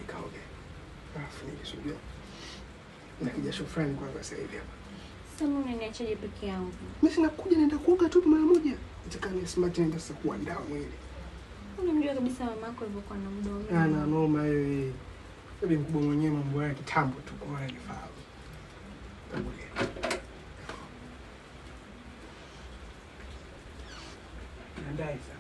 nikaoge. Alafu nilisujua. Na kijasho fulani kwa sasa hivi hapa. Sasa unaniachaje peke yangu? Mimi sina kuja naenda kuoga tu mara moja. Nitakani smart naenda sasa kuandaa mwili. Unamjua kabisa mamako alivyokuwa na mdomo. Ana noma hiyo. Bibi mkubwa mwenyewe mambo yake kitambo tu kwa wale nifahamu. Tangulia. Naandaa sasa.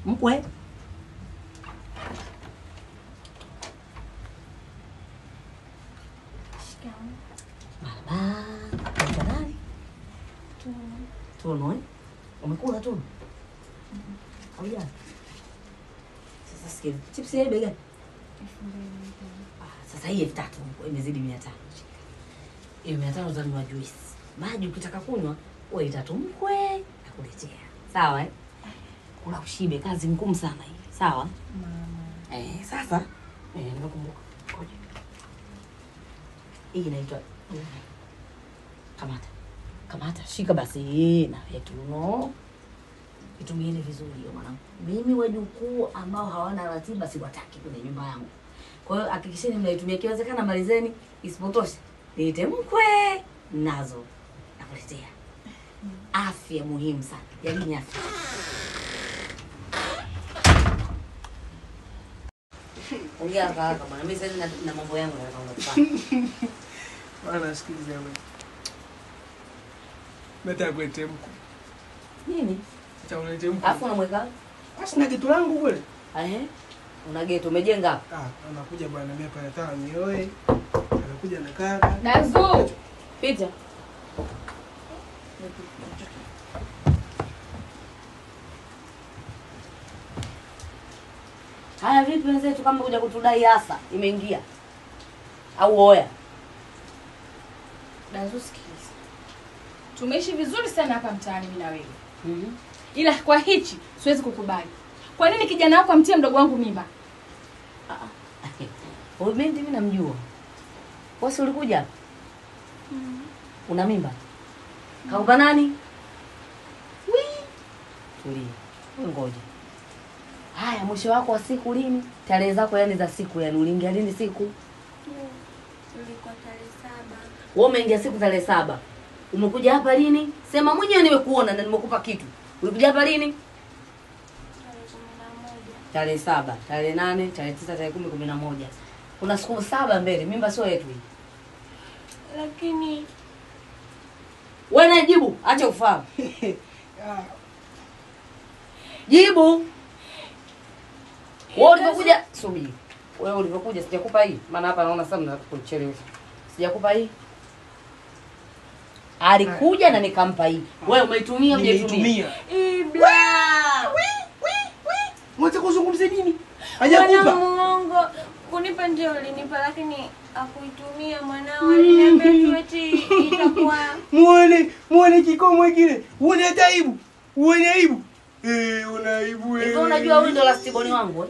Mkwe. Shikamoo. Baba, unaitwa nani? Tunu, eh? Umekula Tunu? Hauja? Sasa sikia, chips ya bei gani? 2,000. Sasa hii 3,000 imezidi 500. Hiyo 500 utanunua juice. Maji ukitaka kunywa, wewe 3 mkwe nakuletea. Sawa eh? Kula ushibe, kazi ngumu sana hii. Sawa? Mama. Sasa nimekumbuka. Ngoja. Hii inaitwa kamata. Kamata, shika basi na yetu no. Itumieni vizuri hiyo mwanangu. Mimi wajukuu ambao hawana ratiba siwataki kwenye nyumba yangu. Kwa hiyo hakikisheni mnaitumia, kiwezekana malizeni, isipotoshe niite mkwe nazo nakuletea. Afya muhimu sana. Yaani afya. Ongea haraka bwana. Mimi sasa na mambo yangu nataka kufanya. Bwana sikiliza wewe. Nataka kuete mkwe. Nini? Acha unete mkwe. Alafu unamweka? Basi na kitu langu kule. Una geto umejenga hapa? Anakuja bwana mimi hapa nataka nioe. Anakuja na kaka. Dazu. Pita. Haya vipi wenzetu kama kuja kutudai hasa imeingia? Au oya? Dazu, sikiliza. Tumeishi vizuri sana hapa mtaani mimi na wewe. Mhm. Ila kwa hichi siwezi kukubali. Kwa nini kijana wako amtie mdogo wangu mimba? Huyu binti mimi namjua. Wewe si ulikuja hapa? Una mimba? Kaupa nani? Tulia. Wewe ngoja. Haya, mwisho wako wa siku lini? Tarehe zako yani za siku yani uliingia lini siku? Ulikuwa tarehe 7. Wewe umeingia siku tarehe 7. Umekuja hapa lini? Sema mwenyewe nimekuona na nimekupa kitu. Ulikuja hapa lini? Tarehe 7, tarehe 8, tarehe 9, tarehe 10, 11. Kuna siku 7 mbele, mimba sio yetu hii. Lakini wewe najibu, acha ufahamu. Jibu. Wewe ulivyokuja, subiri. Wewe ulivyokuja sijakupa hii. Maana hapa naona sasa mnakuchelewesha. Sijakupa hii. Alikuja na nikampa hii. Wewe umeitumia hujaitumia? Ibla. Mwacha kuzungumzia nini? Hajakupa. Mungu kunipa ndio ulinipa, lakini akuitumia mwanao aliniambia tu eti itakuwa. Muone kikomwe kile. Uone aibu. Uone aibu. Una aibu wewe. Hivyo unajua huyu ndo last born wangu.